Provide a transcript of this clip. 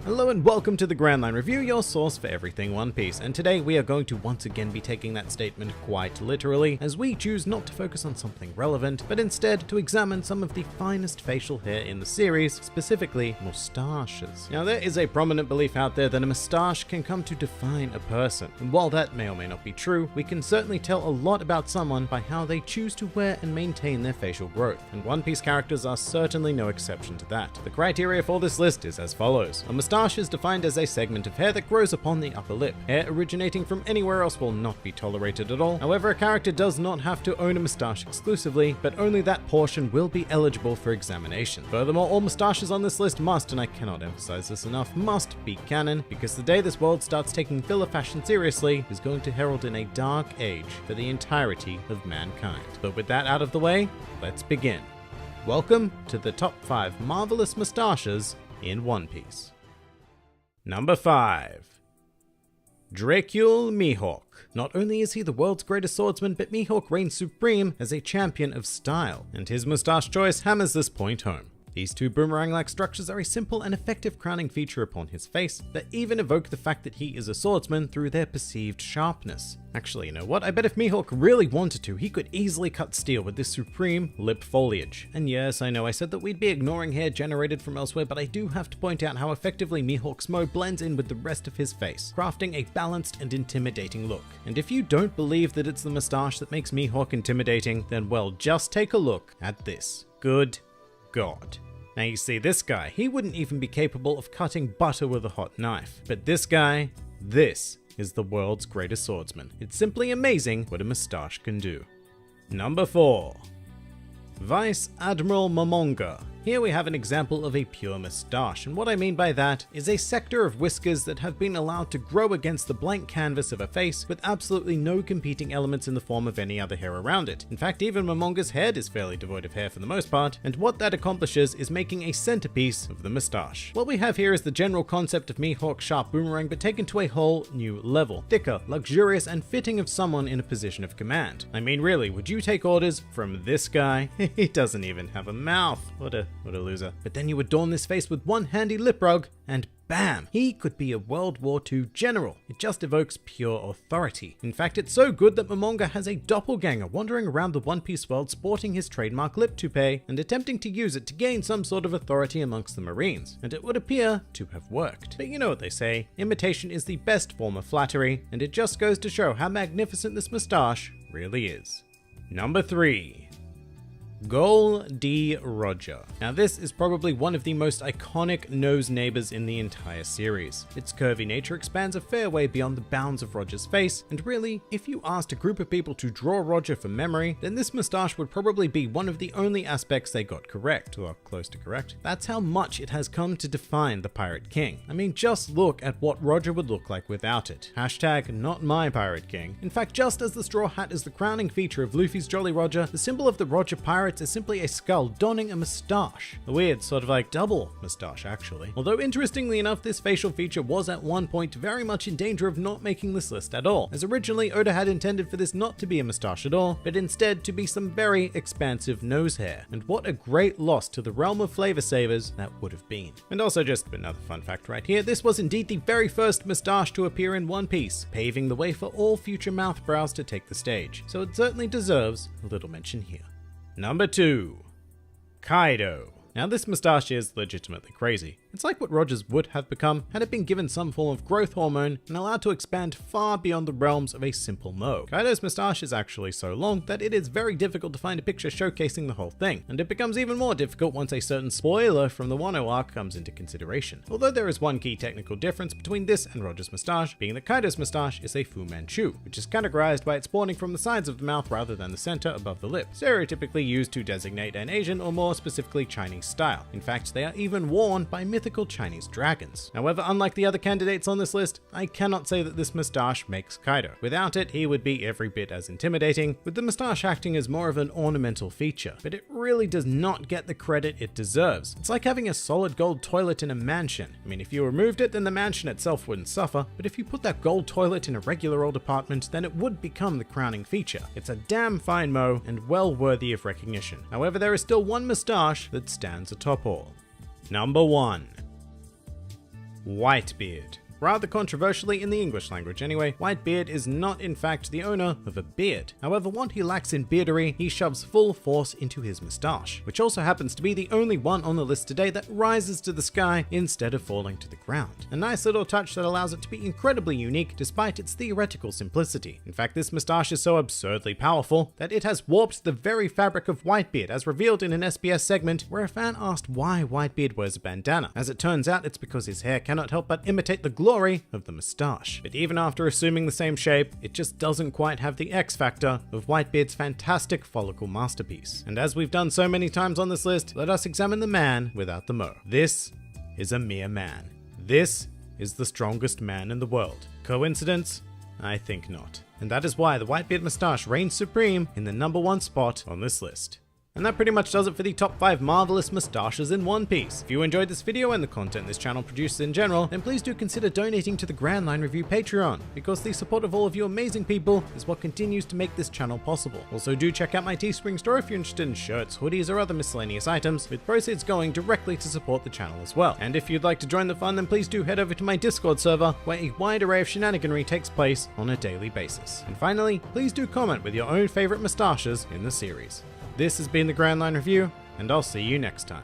Hello and welcome to the Grand Line Review, your source for everything One Piece, and today we are going to once again be taking that statement quite literally, as we choose not to focus on something relevant, but instead to examine some of the finest facial hair in the series, specifically moustaches. Now there is a prominent belief out there that a moustache can come to define a person, and while that may or may not be true, we can certainly tell a lot about someone by how they choose to wear and maintain their facial growth, and One Piece characters are certainly no exception to that. The criteria for this list is as follows. A moustache is defined as a segment of hair that grows upon the upper lip. Hair originating from anywhere else will not be tolerated at all. However, a character does not have to own a moustache exclusively, but only that portion will be eligible for examination. Furthermore, all moustaches on this list must, and I cannot emphasize this enough, must be canon, because the day this world starts taking filler fashion seriously is going to herald in a dark age for the entirety of mankind. But with that out of the way, let's begin. Welcome to the top 5 marvelous moustaches in One Piece. Number 5. Dracule Mihawk. Not only is he the world's greatest swordsman, but Mihawk reigns supreme as a champion of style, and his moustache choice hammers this point home. These two boomerang-like structures are a simple and effective crowning feature upon his face that even evoke the fact that he is a swordsman through their perceived sharpness. Actually, you know what? I bet if Mihawk really wanted to, he could easily cut steel with this supreme lip foliage. And yes, I know I said that we'd be ignoring hair generated from elsewhere, but I do have to point out how effectively Mihawk's mo blends in with the rest of his face, crafting a balanced and intimidating look. And if you don't believe that it's the moustache that makes Mihawk intimidating, then well, just take a look at this. Good God. Now you see, this guy, he wouldn't even be capable of cutting butter with a hot knife. But this guy, this is the world's greatest swordsman. It's simply amazing what a moustache can do. Number 4. Vice Admiral Momonga. Here we have an example of a pure moustache, and what I mean by that is a sector of whiskers that have been allowed to grow against the blank canvas of a face with absolutely no competing elements in the form of any other hair around it. In fact, even Momonga's head is fairly devoid of hair for the most part, and what that accomplishes is making a centerpiece of the moustache. What we have here is the general concept of Mihawk's sharp boomerang, but taken to a whole new level. Thicker, luxurious, and fitting of someone in a position of command. I mean, really, would you take orders from this guy? He doesn't even have a mouth. What a loser. But then you adorn this face with one handy lip rug, and bam! He could be a World War II general. It just evokes pure authority. In fact, it's so good that Momonga has a doppelganger wandering around the One Piece world sporting his trademark lip toupee and attempting to use it to gain some sort of authority amongst the Marines. And it would appear to have worked. But you know what they say, imitation is the best form of flattery, and it just goes to show how magnificent this moustache really is. Number 3. Gol D. Roger. Now this is probably one of the most iconic nose neighbors in the entire series. Its curvy nature expands a fair way beyond the bounds of Roger's face, and really, if you asked a group of people to draw Roger from memory, then this moustache would probably be one of the only aspects they got correct, or close to correct. That's how much it has come to define the Pirate King. I mean, just look at what Roger would look like without it. Hashtag not my Pirate King. In fact, just as the straw hat is the crowning feature of Luffy's Jolly Roger, the symbol of the Roger Pirates is simply a skull donning a moustache. A weird sort of like double moustache actually. Although interestingly enough, this facial feature was at one point very much in danger of not making this list at all, as originally Oda had intended for this not to be a moustache at all, but instead to be some very expansive nose hair. And what a great loss to the realm of flavor savers that would have been. And also just another fun fact right here, this was indeed the very first moustache to appear in One Piece, paving the way for all future mouth brows to take the stage. So it certainly deserves a little mention here. Number 2. Kaido. Now this moustache is legitimately crazy. It's like what Roger's would have become had it been given some form of growth hormone and allowed to expand far beyond the realms of a simple mo. Kaido's moustache is actually so long that it is very difficult to find a picture showcasing the whole thing, and it becomes even more difficult once a certain spoiler from the Wano arc comes into consideration. Although there is one key technical difference between this and Roger's moustache, being that Kaido's moustache is a Fu Manchu, which is categorized by it spawning from the sides of the mouth rather than the center above the lip, stereotypically used to designate an Asian or more specifically Chinese style. In fact, they are even worn by mythical Chinese dragons. However, unlike the other candidates on this list, I cannot say that this moustache makes Kaido. Without it, he would be every bit as intimidating, with the moustache acting as more of an ornamental feature. But it really does not get the credit it deserves. It's like having a solid gold toilet in a mansion. I mean, if you removed it, then the mansion itself wouldn't suffer, but if you put that gold toilet in a regular old apartment, then it would become the crowning feature. It's a damn fine mo, and well worthy of recognition. However, there is still one moustache that stands atop all. Number 1. Whitebeard. Rather controversially in the English language anyway, Whitebeard is not in fact the owner of a beard. However, what he lacks in beardery, he shoves full force into his moustache, which also happens to be the only one on the list today that rises to the sky instead of falling to the ground. A nice little touch that allows it to be incredibly unique despite its theoretical simplicity. In fact, this moustache is so absurdly powerful that it has warped the very fabric of Whitebeard, as revealed in an SBS segment where a fan asked why Whitebeard wears a bandana. As it turns out, it's because his hair cannot help but imitate the glory of the moustache. But even after assuming the same shape, it just doesn't quite have the X factor of Whitebeard's fantastic follicle masterpiece. And as we've done so many times on this list, let us examine the man without the mo. This is a mere man. This is the strongest man in the world. Coincidence? I think not. And that is why the Whitebeard moustache reigns supreme in the #1 spot on this list. And that pretty much does it for the top 5 marvelous moustaches in One Piece. If you enjoyed this video and the content this channel produces in general, then please do consider donating to the Grand Line Review Patreon, because the support of all of you amazing people is what continues to make this channel possible. Also do check out my Teespring store if you're interested in shirts, hoodies, or other miscellaneous items, with proceeds going directly to support the channel as well. And if you'd like to join the fun, then please do head over to my Discord server, where a wide array of shenaniganry takes place on a daily basis. And finally, please do comment with your own favorite moustaches in the series. This has been the Grand Line Review, and I'll see you next time.